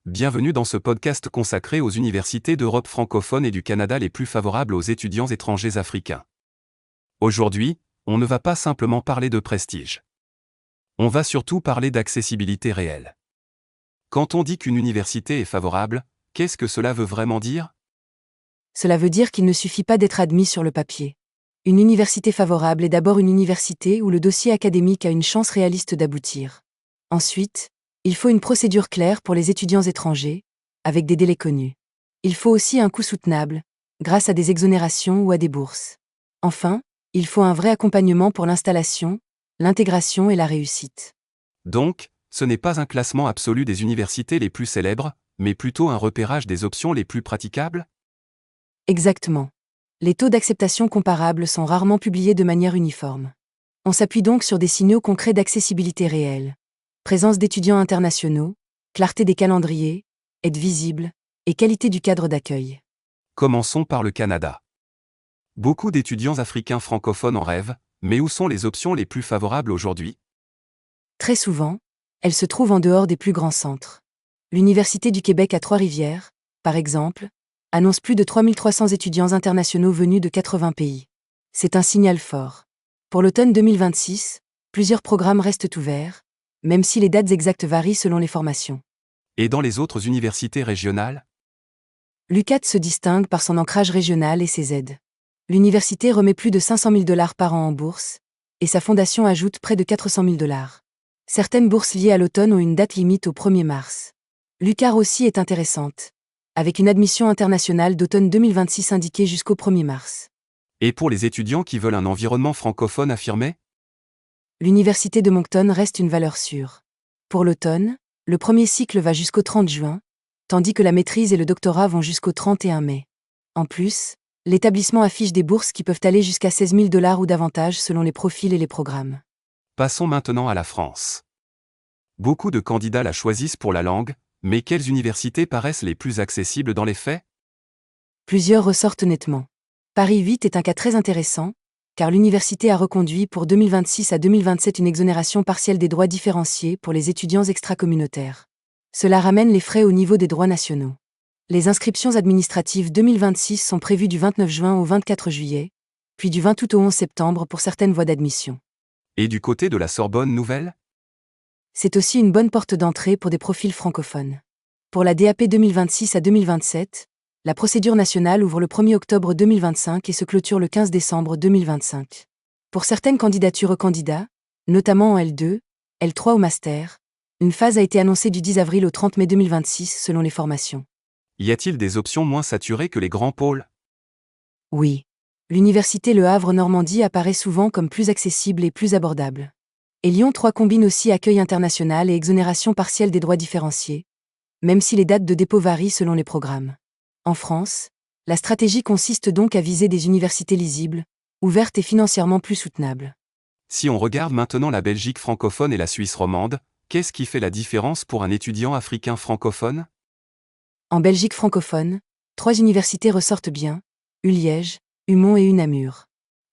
Bienvenue dans ce podcast consacré aux universités d'Europe francophone et du Canada les plus favorables aux étudiants étrangers africains. Aujourd'hui, on ne va pas simplement parler de prestige. On va surtout parler d'accessibilité réelle. Quand on dit qu'une université est favorable, qu'est-ce que cela veut vraiment dire ? Cela veut dire qu'il ne suffit pas d'être admis sur le papier. Une université favorable est d'abord une université où le dossier académique a une chance réaliste d'aboutir. Ensuite, il faut une procédure claire pour les étudiants étrangers, avec des délais connus. Il faut aussi un coût soutenable, grâce à des exonérations ou à des bourses. Enfin, il faut un vrai accompagnement pour l'installation, l'intégration et la réussite. Donc, ce n'est pas un classement absolu des universités les plus célèbres, mais plutôt un repérage des options les plus praticables ? Exactement. Les taux d'acceptation comparables sont rarement publiés de manière uniforme. On s'appuie donc sur des signaux concrets d'accessibilité réelle. Présence d'étudiants internationaux, clarté des calendriers, aide visible, et qualité du cadre d'accueil. Commençons par le Canada. Beaucoup d'étudiants africains francophones en rêvent, mais où sont les options les plus favorables aujourd'hui ? Très souvent, elles se trouvent en dehors des plus grands centres. L'Université du Québec à Trois-Rivières, par exemple, annonce plus de 3300 étudiants internationaux venus de 80 pays. C'est un signal fort. Pour l'automne 2026, plusieurs programmes restent ouverts, même si les dates exactes varient selon les formations. Et dans les autres universités régionales ? L'UQAT se distingue par son ancrage régional et ses aides. L'université remet plus de 500 000 $ par an en bourse, et sa fondation ajoute près de 400 000 $. Certaines bourses liées à l'automne ont une date limite au 1er mars. L'UQAR aussi est intéressante, avec une admission internationale d'automne 2026 indiquée jusqu'au 1er mars. Et pour les étudiants qui veulent un environnement francophone affirmé ? L'Université de Moncton reste une valeur sûre. Pour l'automne, le premier cycle va jusqu'au 30 juin, tandis que la maîtrise et le doctorat vont jusqu'au 31 mai. En plus, l'établissement affiche des bourses qui peuvent aller jusqu'à 16 000 $ ou davantage selon les profils et les programmes. Passons maintenant à la France. Beaucoup de candidats la choisissent pour la langue, mais quelles universités paraissent les plus accessibles dans les faits ? Plusieurs ressortent nettement. Paris 8 est un cas très intéressant, car l'université a reconduit pour 2026 à 2027 une exonération partielle des droits différenciés pour les étudiants extracommunautaires. Cela ramène les frais au niveau des droits nationaux. Les inscriptions administratives 2026 sont prévues du 29 juin au 24 juillet, puis du 20 août au 11 septembre pour certaines voies d'admission. Et du côté de la Sorbonne Nouvelle ? C'est aussi une bonne porte d'entrée pour des profils francophones. Pour la DAP 2026 à 2027, la procédure nationale ouvre le 1er octobre 2025 et se clôture le 15 décembre 2025. Pour certaines candidatures candidats, notamment en L2, L3 ou Master, une phase a été annoncée du 10 avril au 30 mai 2026 selon les formations. Y a-t-il des options moins saturées que les grands pôles ? Oui. L'université Le Havre-Normandie apparaît souvent comme plus accessible et plus abordable. Et Lyon 3 combine aussi accueil international et exonération partielle des droits différenciés, même si les dates de dépôt varient selon les programmes. En France, la stratégie consiste donc à viser des universités lisibles, ouvertes et financièrement plus soutenables. Si on regarde maintenant la Belgique francophone et la Suisse romande, qu'est-ce qui fait la différence pour un étudiant africain francophone ? En Belgique francophone, 3 universités ressortent bien, Liège, Humont et Namur.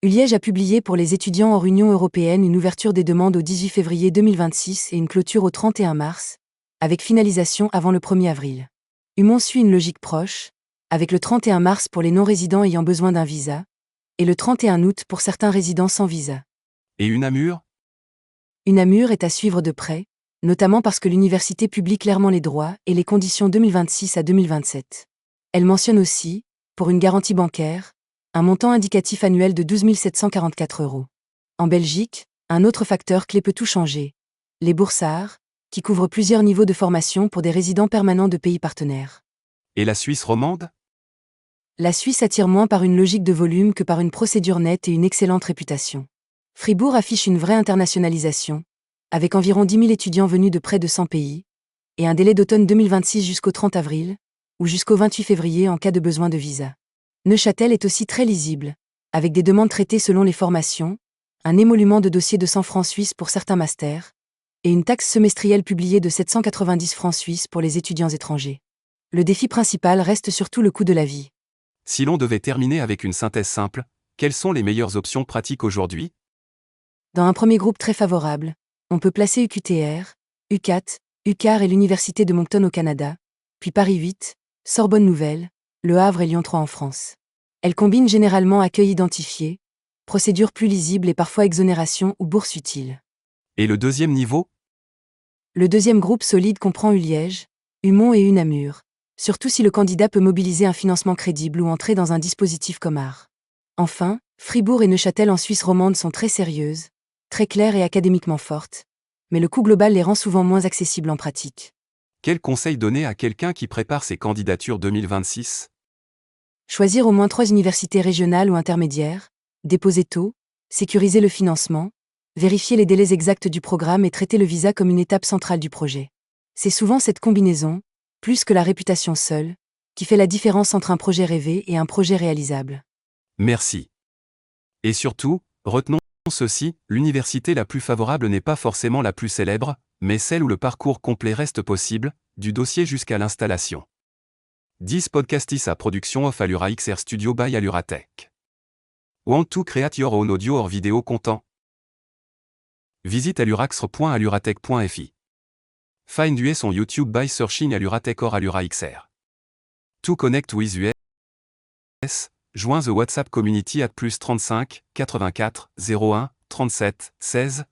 Liège a publié pour les étudiants hors Union européenne une ouverture des demandes au 18 février 2026 et une clôture au 31 mars, avec finalisation avant le 1er avril. Humont suit une logique proche, avec le 31 mars pour les non-résidents ayant besoin d'un visa, et le 31 août pour certains résidents sans visa. Et Namur ? Namur est à suivre de près, notamment parce que l'université publie clairement les droits et les conditions 2026 à 2027. Elle mentionne aussi, pour une garantie bancaire, un montant indicatif annuel de 12 744 €. En Belgique, un autre facteur clé peut tout changer. Les boursares, qui couvrent plusieurs niveaux de formation pour des résidents permanents de pays partenaires. Et la Suisse romande ? La Suisse attire moins par une logique de volume que par une procédure nette et une excellente réputation. Fribourg affiche une vraie internationalisation, avec environ 10 000 étudiants venus de près de 100 pays, et un délai d'automne 2026 jusqu'au 30 avril, ou jusqu'au 28 février en cas de besoin de visa. Neuchâtel est aussi très lisible, avec des demandes traitées selon les formations, un émolument de dossier de 100 francs suisses pour certains masters, et une taxe semestrielle publiée de 790 francs suisses pour les étudiants étrangers. Le défi principal reste surtout le coût de la vie. Si l'on devait terminer avec une synthèse simple, quelles sont les meilleures options pratiques aujourd'hui ? Dans un premier groupe très favorable, on peut placer UQTR, UQAT, UQAR et l'Université de Moncton au Canada, puis Paris 8, Sorbonne Nouvelle, Le Havre et Lyon 3 en France. Elle combine généralement accueil identifié, procédure plus lisible et parfois exonération ou bourse utile. Et le deuxième niveau? Le deuxième groupe solide comprend Liège, Humont et Namur, surtout si le candidat peut mobiliser un financement crédible ou entrer dans un dispositif Comar. Enfin, Fribourg et Neuchâtel en Suisse romande sont très sérieuses, très claires et académiquement fortes, mais le coût global les rend souvent moins accessibles en pratique. Quel conseil donner à quelqu'un qui prépare ses candidatures 2026? Choisir au moins 3 universités régionales ou intermédiaires, déposer tôt, sécuriser le financement, vérifier les délais exacts du programme et traiter le visa comme une étape centrale du projet. C'est souvent cette combinaison, plus que la réputation seule, qui fait la différence entre un projet rêvé et un projet réalisable. Merci. Et surtout, retenons ceci, l'université la plus favorable n'est pas forcément la plus célèbre, mais celle où le parcours complet reste possible, du dossier jusqu'à l'installation. 10 podcastis à production of Allura XR Studio by Allura Tech. Want to create your own audio or video content? Visite alluraxr.alluratech.fi. Find us on YouTube by searching Allura Tech or Allura XR. To connect with us, joins the WhatsApp community at +35 84 01 37 16